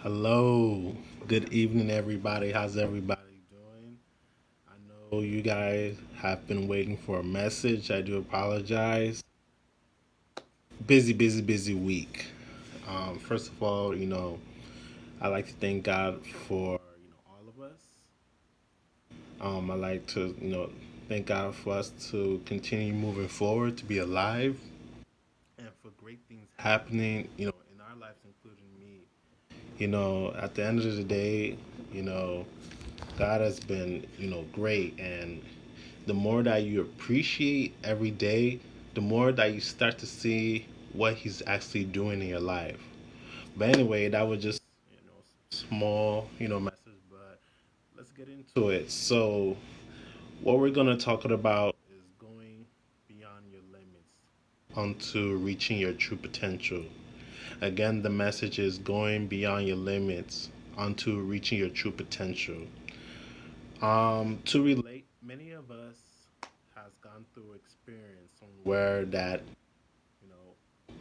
Hello. Good evening, everybody. How's everybody doing? I know you guys have been waiting for a message. I do apologize. Busy, busy, busy week. First of all, I like to thank God for all of us. I like to thank God for us to continue moving forward, to be alive, and for great things happening. In our lives, including me. At the end of the day, you know, God has been, great. And the more that you appreciate every day, the more that you start to see what He's actually doing in your life. But anyway, that was just, small, message. But let's get into it. So, what we're going to talk about is going beyond your limits onto reaching your true potential. Again, the message is going beyond your limits onto reaching your true potential. To relate, many of us has gone through experience on where that you know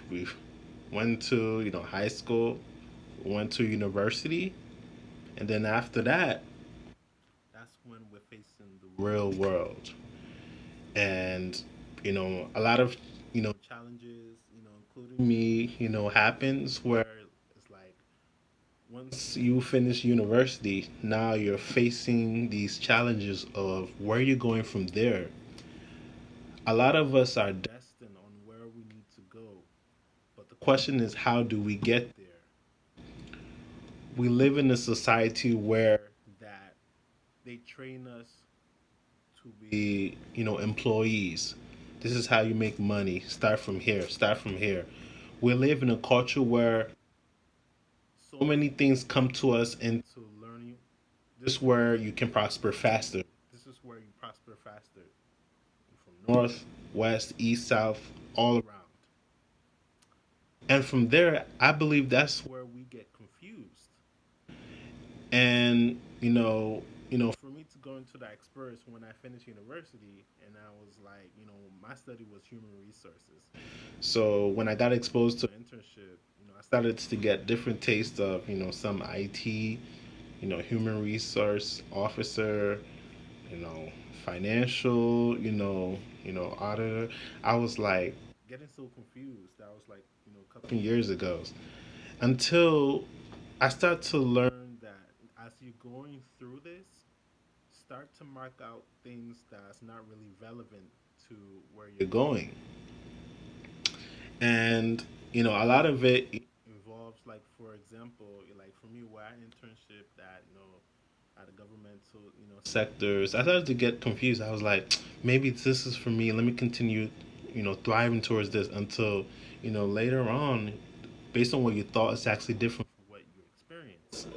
we went to high school, went to university, and then after that, that's when we're facing the real world, and a lot of challenges, including me, happens where it's like once you finish university, now you're facing these challenges of where you're going from there. A lot of us are destined on where we need to go, but the question is, how do we get there? We live in a society where that they train us to be, employees. This is how you make money. Start from here. Start from here. We live in a culture where so many things come to us into learning. This is where you can prosper faster. This is where you prosper faster. From north, west, east, south, all around. And from there, I believe that's where we get confused. And for me to go into that experience when I finished university, and I was like, my study was human resources. So when I got exposed to internship, I started to get different tastes of some IT, human resource officer, you know, financial, auditor. I was like getting so confused. That was like a couple years ago until I start to learn that as you're going through this, start to mark out things that's not really relevant to where you're going. And, a lot of it involves, like, for example, like for me, where I internship that, at a governmental, sectors, I started to get confused. I was like, maybe this is for me. Let me continue, thriving towards this until, later on, based on what you thought, it's actually different from what you experience.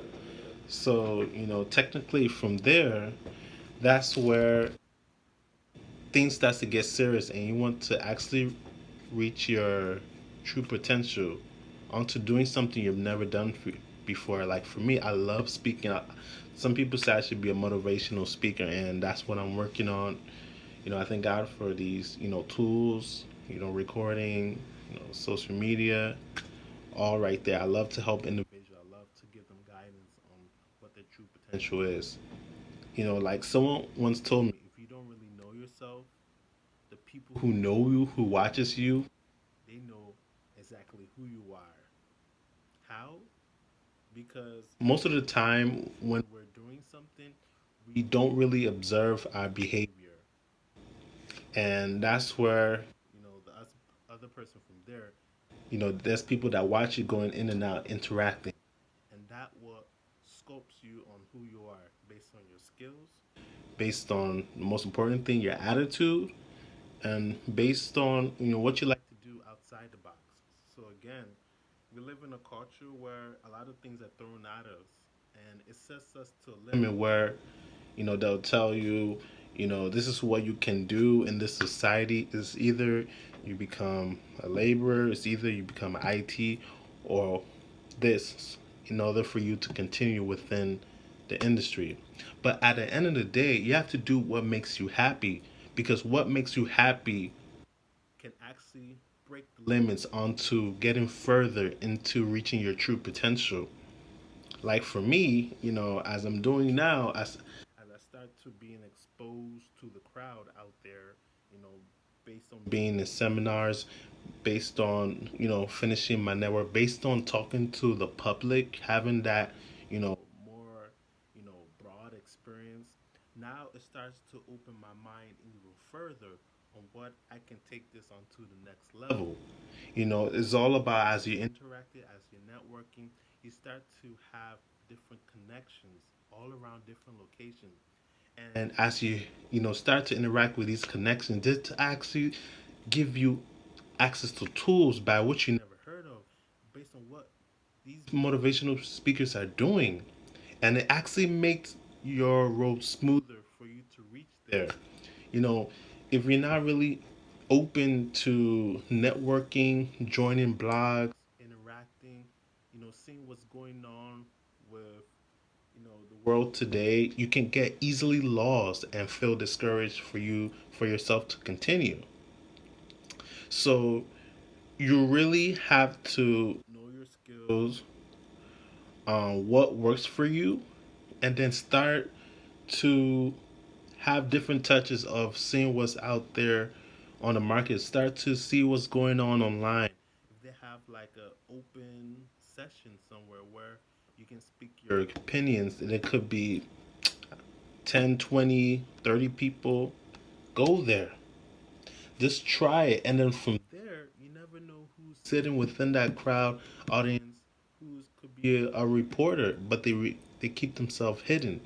So, technically from there, that's where things starts to get serious and you want to actually reach your true potential onto doing something you've never done before. Like for me, I love speaking. Some people say I should be a motivational speaker, and that's what I'm working on. I thank God for these, tools, recording, social media, all right there. I love to help individuals. I love to give them guidance on what their true potential is. Like someone once told me, if you don't really know yourself, the people who know you, who watches you, they know exactly who you are. How? Because most of the time when we're doing something, we don't really observe our behavior. And that's where, the other person from there, there's people that watch you going in and out, interacting. And that what scopes you on who you are based on your skills, based on the most important thing, your attitude, and based on what you like to do outside the box. So again, we live in a culture where a lot of things are thrown at us, and it sets us to a limit where they'll tell you, this is what you can do in this society. Is either you become a laborer, it's either you become IT, or this in order for you to continue within the industry. But at the end of the day, you have to do what makes you happy because what makes you happy can actually break the limits onto getting further into reaching your true potential. Like for me, as I'm doing now, as I start to being exposed to the crowd out there, you know, based on being in seminars, based on finishing my network, based on talking to the public, having that more broad experience. Now it starts to open my mind even further on what I can take this on to the next level. It's all about, as you interacting, as you're networking, you start to have different connections all around different locations. And as you start to interact with these connections, this to actually give you access to tools by which you never heard of, based on what these motivational speakers are doing. And it actually makes your road smoother for you to reach there. You know, if you're not really open to networking, joining blogs, interacting, seeing what's going on with the world today, you can get easily lost and feel discouraged for yourself to continue. So you really have to know your skills, what works for you, and then start to have different touches of seeing what's out there on the market. Start to see what's going on online. If they have like a open session somewhere where you can speak your opinions, and it could be 10, 20, 30 people, go there. Just try it. And then from there, you never know who's sitting within that crowd audience, who could be a reporter, but they keep themselves hidden.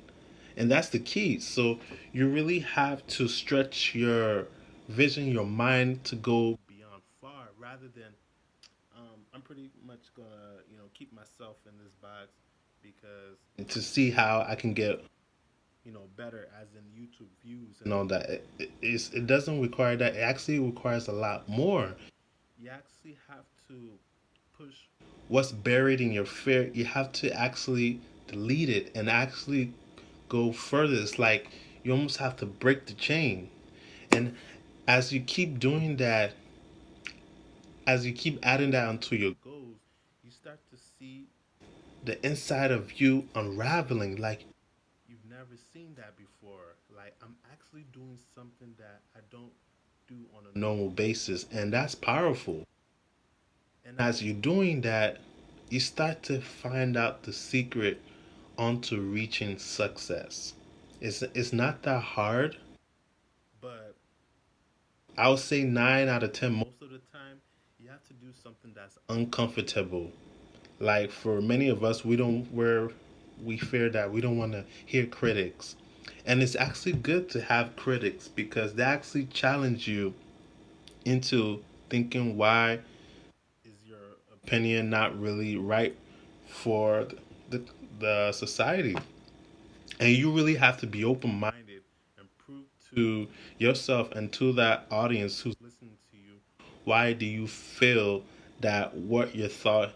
And that's the key. So you really have to stretch your vision, your mind to go beyond far, rather than I'm pretty much gonna keep myself in this box because to see how I can get better as in YouTube views and all that. It doesn't require that. It actually requires a lot more. You actually have to push what's buried in your fear. You have to actually delete it and actually go further. It's like you almost have to break the chain. And as you keep doing that, as you keep adding that onto your goals, you start to see the inside of you unraveling like you've never seen that before. Like, I'm actually doing something that I don't do on a normal basis, and that's powerful. And as you're doing that, you start to find out the secret onto reaching success. It's not that hard, but I would say 9 out of 10 most of the time you have to do something that's uncomfortable. Like for many of us, we fear that we don't want to hear critics, and it's actually good to have critics because they actually challenge you into thinking, why is your opinion not really right for the, the society? And you really have to be open minded and prove to yourself and to that audience who's listening to you, why do you feel that what you thought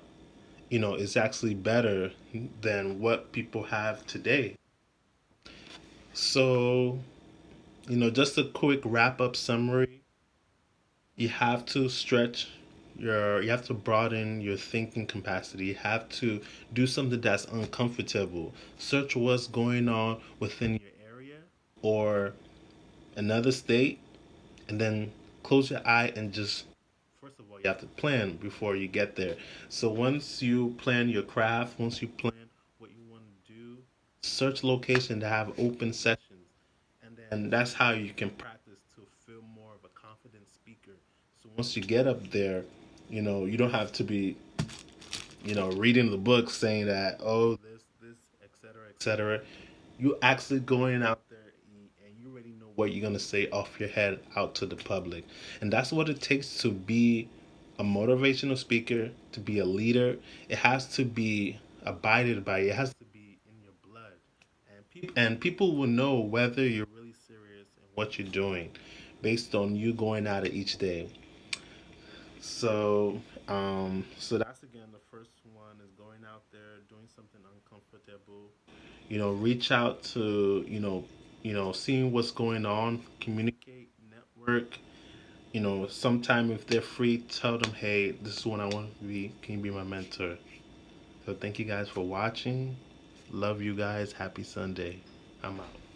is actually better than what people have today. So, just a quick wrap up summary. You have to you have to broaden your thinking capacity. You have to do something that's uncomfortable. Search what's going on within your area or another state, and then close your eye and just, first of all, you have to plan before you get there. So once you plan your craft, once you plan what you want to do, search location to have open sessions, and then that's how you can practice to feel more of a confident speaker. So once you get up there, you don't have to be reading the book saying that, oh, this etc. You actually going out there and you already know what you're gonna say off your head out to the public, and that's what it takes to be a motivational speaker, to be a leader. It has to be abided by. It has to be in your blood, and people will know whether you're really serious in what you're doing, based on you going at it each day. So that's again the first one is going out there, doing something uncomfortable. Reach out to seeing what's going on, communicate, network. Sometime if they're free, tell them, hey, this is what I want to be. Can you be my mentor? So thank you guys for watching. Love you guys. Happy Sunday. I'm out.